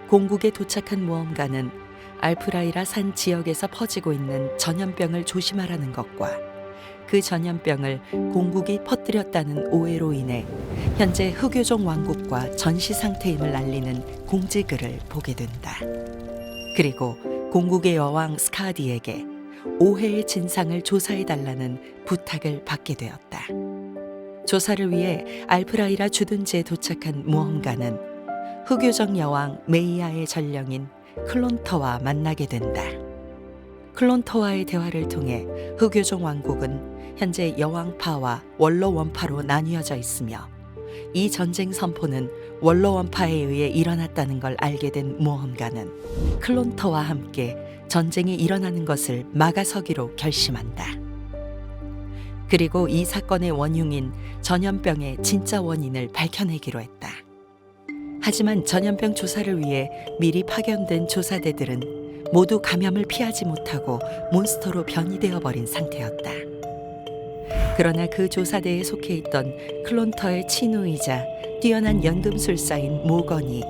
공국에 도착한 모험가는 알프라이라 산 지역에서 퍼지고 있는 전염병을 조심하라는 것과 그 전염병을 공국이 퍼뜨렸다는 오해로 인해 현재 흑요종 왕국과 전시 상태임을 알리는 공지글을 보게 된다. 그리고 공국의 여왕 스카디에게 오해의 진상을 조사해달라는 부탁을 받게 되었다. 조사를 위해 알프라이라 주둔지에 도착한 모험가는 흑요정 여왕 메이아의 전령인 클론터와 만나게 된다. 클론터와의 대화를 통해 흑요정 왕국은 현재 여왕파와 원로원파로 나뉘어져 있으며 이 전쟁 선포는 원로원파에 의해 일어났다는 걸 알게 된 모험가는 클론터와 함께 전쟁이 일어나는 것을 막아서기로 결심한다. 그리고 이 사건의 원흉인 전염병의 진짜 원인을 밝혀내기로 했다. 하지만 전염병 조사를 위해 미리 파견된 조사대들은 모두 감염을 피하지 못하고 몬스터로 변이되어 버린 상태였다. 그러나 그 조사대에 속해 있던 클론터의 친우이자 뛰어난 연금술사인 모건이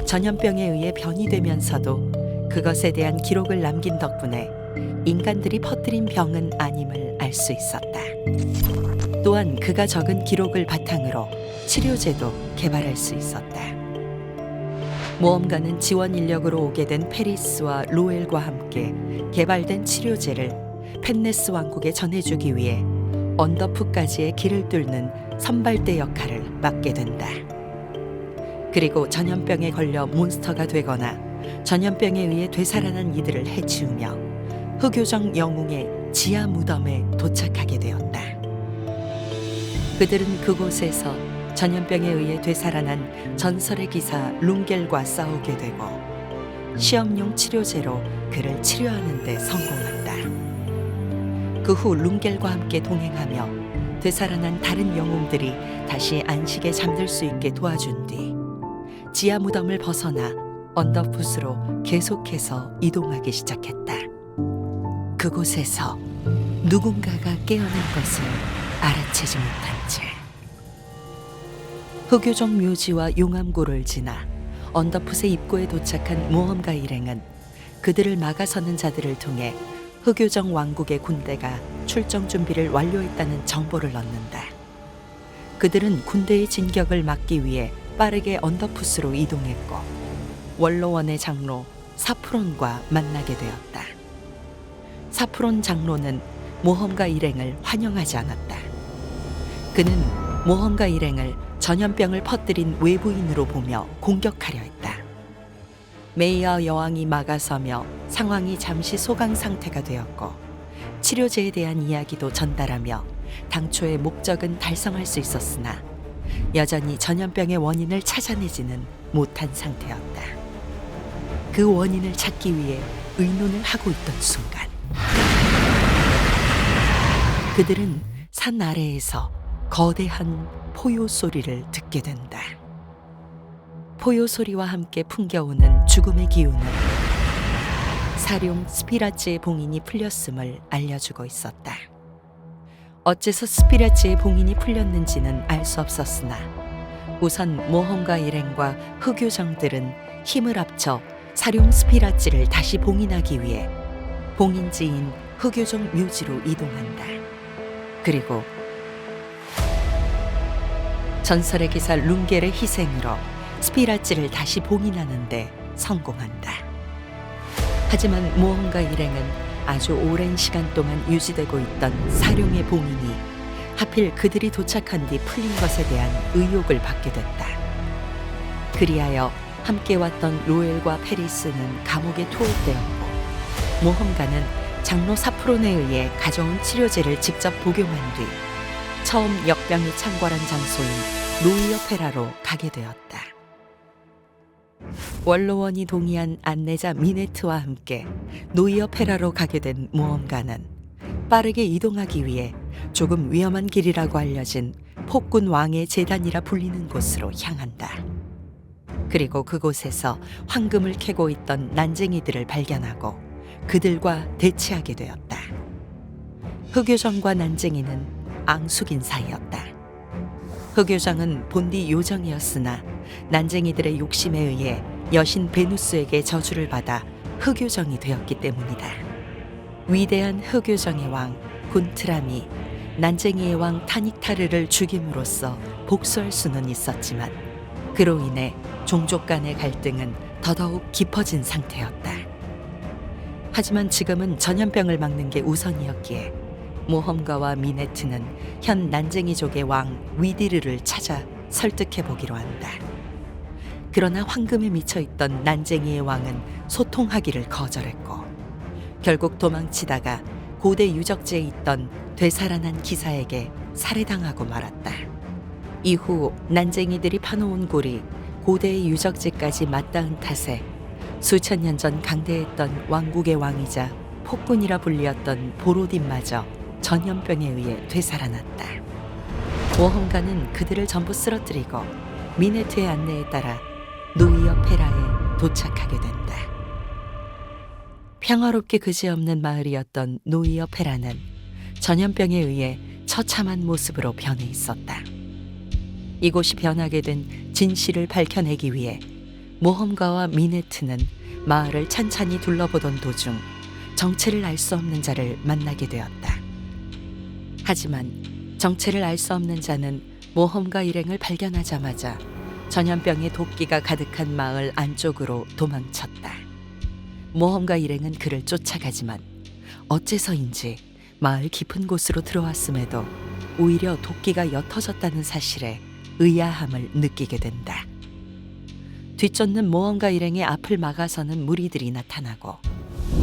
전염병에 의해 변이되면서도 그것에 대한 기록을 남긴 덕분에 인간들이 퍼뜨린 병은 아님을 알 수 있었다. 또한 그가 적은 기록을 바탕으로 치료제도 개발할 수 있었다. 모험가는 지원 인력으로 오게 된 페리스와 로엘과 함께 개발된 치료제를 펜네스 왕국에 전해주기 위해 언더프까지의 길을 뚫는 선발대 역할을 맡게 된다. 그리고 전염병에 걸려 몬스터가 되거나 전염병에 의해 되살아난 이들을 해치우며 흑요정 영웅의 지하 무덤에 도착하게 되었다. 그들은 그곳에서 전염병에 의해 되살아난 전설의 기사 룽겔과 싸우게 되고 시험용 치료제로 그를 치료하는 데 성공한다. 그 후 룽겔과 함께 동행하며 되살아난 다른 영웅들이 다시 안식에 잠들 수 있게 도와준 뒤 지하 무덤을 벗어나 언더풋으로 계속해서 이동하기 시작했다. 그곳에서 누군가가 깨어난 것을 알아채지 못한 채 흑요정 묘지와 용암고를 지나 언더풋의 입구에 도착한 모험가 일행은 그들을 막아서는 자들을 통해 흑요정 왕국의 군대가 출정 준비를 완료했다는 정보를 얻는다. 그들은 군대의 진격을 막기 위해 빠르게 언더풋으로 이동했고 원로원의 장로 사프론과 만나게 되었다. 사프론 장로는 모험가 일행을 환영하지 않았다. 그는 모험가 일행을 전염병을 퍼뜨린 외부인으로 보며 공격하려 했다. 메이어 여왕이 막아서며 상황이 잠시 소강 상태가 되었고 치료제에 대한 이야기도 전달하며 당초의 목적은 달성할 수 있었으나 여전히 전염병의 원인을 찾아내지는 못한 상태였다. 그 원인을 찾기 위해 의논을 하고 있던 순간 그들은 산 아래에서 거대한 포효 소리를 듣게 된다. 포효 소리와 함께 풍겨오는 죽음의 기운은 사룡 스피라츠의 봉인이 풀렸음을 알려주고 있었다. 어째서 스피라츠의 봉인이 풀렸는지는 알 수 없었으나 우선 모험가 일행과 흑요정들은 힘을 합쳐 사룡 스피라츠를 다시 봉인하기 위해 봉인지인 흑요정 묘지로 이동한다. 그리고 전설의 기사 룽겔의 희생으로 스피라츠를 다시 봉인하는 데 성공한다. 하지만 모험가 일행은 아주 오랜 시간 동안 유지되고 있던 사룡의 봉인이 하필 그들이 도착한 뒤 풀린 것에 대한 의혹을 받게 됐다. 그리하여 함께 왔던 로엘과 페리스는 감옥에 투옥되었고 모험가는 장로 사프론에 의해 가져온 치료제를 직접 복용한 뒤 처음 역병이 창궐한 장소인 노이어페라로 가게 되었다. 원로원이 동의한 안내자 미네트와 함께 노이어페라로 가게 된 모험가는 빠르게 이동하기 위해 조금 위험한 길이라고 알려진 폭군 왕의 제단이라 불리는 곳으로 향한다. 그리고 그곳에서 황금을 캐고 있던 난쟁이들을 발견하고 그들과 대치하게 되었다. 흑요정과 난쟁이는 앙숙인 사이였다. 흑요정은 본디 요정이었으나 난쟁이들의 욕심에 의해 여신 베누스에게 저주를 받아 흑요정이 되었기 때문이다. 위대한 흑요정의 왕 군트람이 난쟁이의 왕 타닉타르를 죽임으로써 복수할 수는 있었지만 그로 인해 종족 간의 갈등은 더더욱 깊어진 상태였다. 하지만 지금은 전염병을 막는 게 우선이었기에 모험가와 미네트는 현 난쟁이족의 왕 위디르를 찾아 설득해 보기로 한다. 그러나 황금에 미쳐 있던 난쟁이의 왕은 소통하기를 거절했고 결국 도망치다가 고대 유적지에 있던 되살아난 기사에게 살해당하고 말았다. 이후 난쟁이들이 파놓은 골이 고대의 유적지까지 맞닿은 탓에 수천 년 전 강대했던 왕국의 왕이자 폭군이라 불리었던 보로딘마저 전염병에 의해 되살아났다. 모험가는 그들을 전부 쓰러뜨리고 미네트의 안내에 따라 노이어 페라에 도착하게 된다. 평화롭게 그지없는 마을이었던 노이어 페라는 전염병에 의해 처참한 모습으로 변해 있었다. 이곳이 변하게 된 진실을 밝혀내기 위해 모험가와 미네트는 마을을 찬찬히 둘러보던 도중 정체를 알 수 없는 자를 만나게 되었다. 하지만 정체를 알 수 없는 자는 모험가 일행을 발견하자마자 전염병의 도끼가 가득한 마을 안쪽으로 도망쳤다. 모험가 일행은 그를 쫓아가지만 어째서인지 마을 깊은 곳으로 들어왔음에도 오히려 도끼가 옅어졌다는 사실에 의아함을 느끼게 된다. 뒤쫓는 모험가 일행의 앞을 막아서는 무리들이 나타나고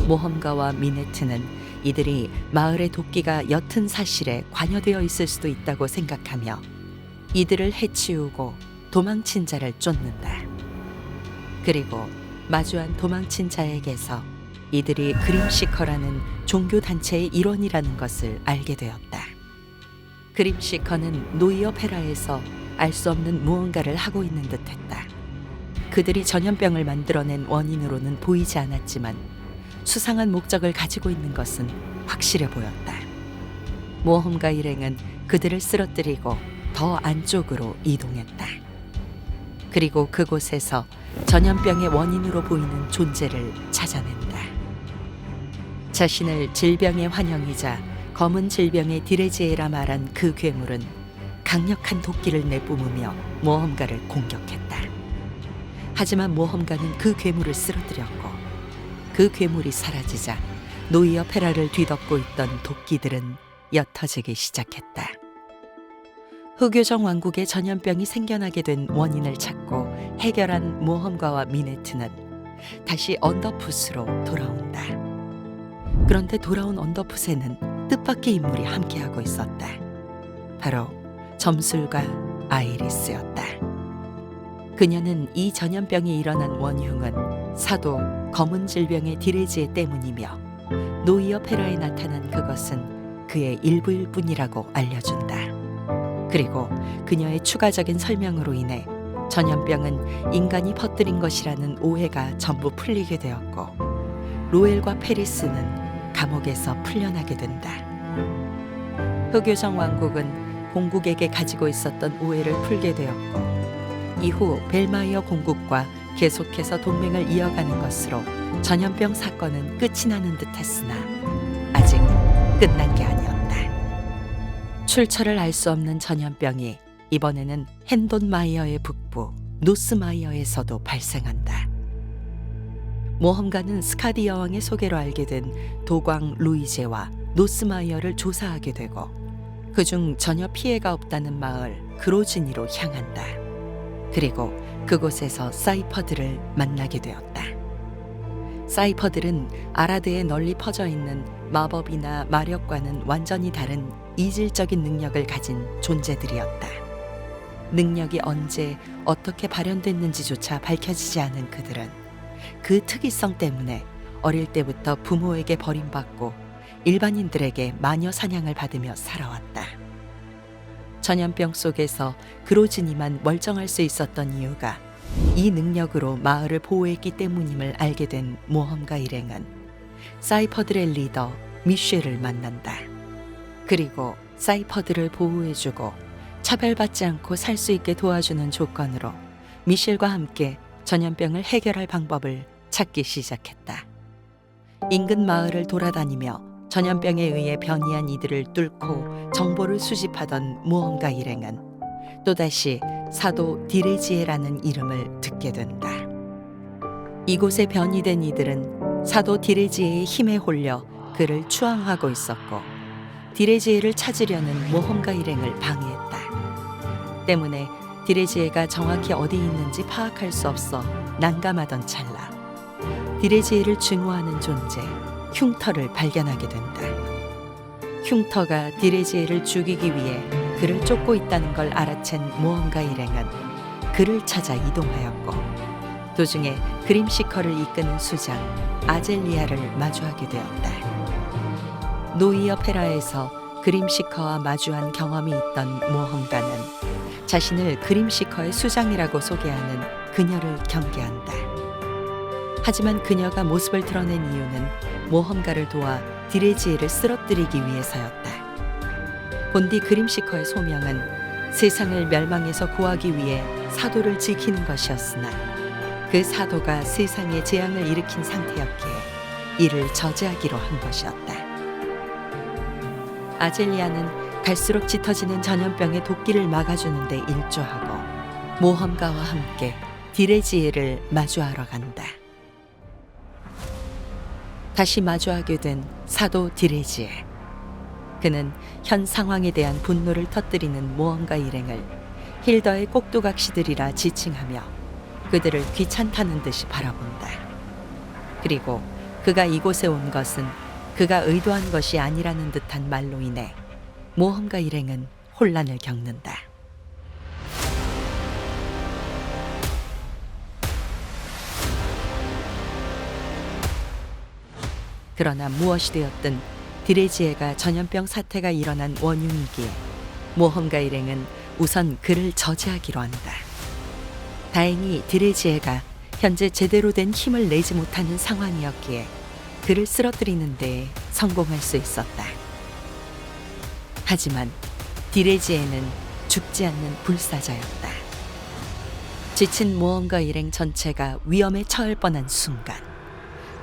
모험가와 미네트는 이들이 마을의 도끼가 옅은 사실에 관여되어 있을 수도 있다고 생각하며 이들을 해치우고 도망친 자를 쫓는다. 그리고 마주한 도망친 자에게서 이들이 그림시커라는 종교단체의 일원이라는 것을 알게 되었다. 그림시커는 노이어 페라에서 알 수 없는 무언가를 하고 있는 듯했다. 그들이 전염병을 만들어낸 원인으로는 보이지 않았지만 수상한 목적을 가지고 있는 것은 확실해 보였다. 모험가 일행은 그들을 쓰러뜨리고 더 안쪽으로 이동했다. 그리고 그곳에서 전염병의 원인으로 보이는 존재를 찾아낸다. 자신을 질병의 환영이자 검은 질병의 디레지에라 말한 그 괴물은 강력한 도끼를 내뿜으며 모험가를 공격했다. 하지만 모험가는 그 괴물을 쓰러뜨렸고 그 괴물이 사라지자 노이어 페라를 뒤덮고 있던 도끼들은 옅어지기 시작했다. 흑요정 왕국에 전염병이 생겨나게 된 원인을 찾고 해결한 모험가와 미네트는 다시 언더풋으로 돌아온다. 그런데 돌아온 언더풋에는 뜻밖의 인물이 함께하고 있었다. 바로 점술가 아이리스였다. 그녀는 이 전염병이 일어난 원흉은 사도 검은 질병의 디레지에 때문이며 노이어 페라에 나타난 그것은 그의 일부일 뿐이라고 알려준다. 그리고 그녀의 추가적인 설명으로 인해 전염병은 인간이 퍼뜨린 것이라는 오해가 전부 풀리게 되었고 로엘과 페리스는 감옥에서 풀려나게 된다. 흑요정 왕국은 공국에게 가지고 있었던 오해를 풀게 되었고 이후 벨마이어 공국과 계속해서 동맹을 이어가는 것으로 전염병 사건은 끝이 나는 듯했으나 아직 끝난 게 아니었다. 출처를 알 수 없는 전염병이 이번에는 헨돈마이어의 북부 노스마이어에서도 발생한다. 모험가는 스카디 여왕의 소개로 알게 된 도광 루이제와 노스마이어를 조사하게 되고 그중 전혀 피해가 없다는 마을 그로지니로 향한다. 그리고 그곳에서 사이퍼들을 만나게 되었다. 사이퍼들은 아라드에 널리 퍼져 있는 마법이나 마력과는 완전히 다른 이질적인 능력을 가진 존재들이었다. 능력이 언제 어떻게 발현됐는지조차 밝혀지지 않은 그들은 그 특이성 때문에 어릴 때부터 부모에게 버림받고 일반인들에게 마녀 사냥을 받으며 살아왔다. 전염병 속에서 그로지니만 멀쩡할 수 있었던 이유가 이 능력으로 마을을 보호했기 때문임을 알게 된 모험가 일행은 사이퍼들의 리더 미셸을 만난다. 그리고 사이퍼들을 보호해주고 차별받지 않고 살 수 있게 도와주는 조건으로 미셸과 함께 전염병을 해결할 방법을 찾기 시작했다. 인근 마을을 돌아다니며 전염병에 의해 변이한 이들을 뚫고 정보를 수집하던 모험가 일행은 또다시 사도 디레지에라는 이름을 듣게 된다. 이곳에 변이된 이들은 사도 디레지에의 힘에 홀려 그를 추앙하고 있었고, 디레지에를 찾으려는 모험가 일행을 방해했다. 때문에 디레지에가 정확히 어디 있는지 파악할 수 없어 난감하던 찰나, 디레지에를 증오하는 존재 흉터를 발견하게 된다. 흉터가 디레지에를 죽이기 위해 그를 쫓고 있다는 걸 알아챈 모험가 일행은 그를 찾아 이동하였고, 도중에 그림시커를 이끄는 수장 아젤리아를 마주하게 되었다. 노이어 페라에서 그림시커와 마주한 경험이 있던 모험가는 자신을 그림시커의 수장이라고 소개하는 그녀를 경계한다. 하지만 그녀가 모습을 드러낸 이유는 모험가를 도와 디레지에를 쓰러뜨리기 위해서였다. 본디 그림시커의 소명은 세상을 멸망에서 구하기 위해 사도를 지키는 것이었으나, 그 사도가 세상에 재앙을 일으킨 상태였기에 이를 저지하기로 한 것이었다. 아젤리아는 갈수록 짙어지는 전염병의 도끼를 막아주는 데 일조하고 모험가와 함께 디레지에를 마주하러 간다. 다시 마주하게 된 사도 디레지에. 그는 현 상황에 대한 분노를 터뜨리는 모험가 일행을 힐더의 꼭두각시들이라 지칭하며 그들을 귀찮다는 듯이 바라본다. 그리고 그가 이곳에 온 것은 그가 의도한 것이 아니라는 듯한 말로 인해 모험가 일행은 혼란을 겪는다. 그러나 무엇이 되었든 디레지에가 전염병 사태가 일어난 원흉이기에 모험가 일행은 우선 그를 저지하기로 한다. 다행히 디레지에가 현재 제대로 된 힘을 내지 못하는 상황이었기에 그를 쓰러뜨리는 데 성공할 수 있었다. 하지만 디레지에는 죽지 않는 불사자였다. 지친 모험가 일행 전체가 위험에 처할 뻔한 순간,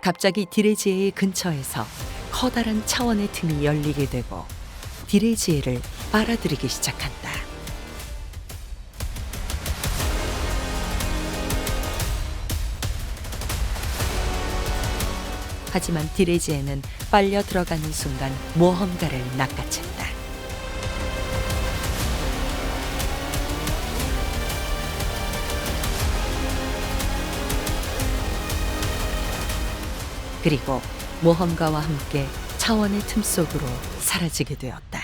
갑자기 디레지에의 근처에서 커다란 차원의 틈이 열리게 되고 디레지에를 빨아들이기 시작한다. 하지만 디레지에는 빨려 들어가는 순간 모험가를 낚아챘다. 그리고 모험가와 함께 차원의 틈 속으로 사라지게 되었다.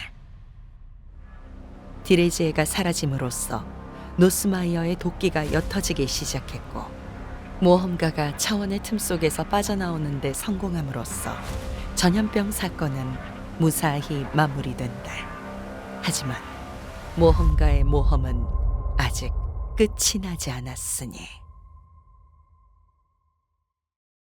디레지에가 사라짐으로써 노스마이어의 도끼가 옅어지기 시작했고, 모험가가 차원의 틈 속에서 빠져나오는 데 성공함으로써 전염병 사건은 무사히 마무리된다. 하지만 모험가의 모험은 아직 끝이 나지 않았으니.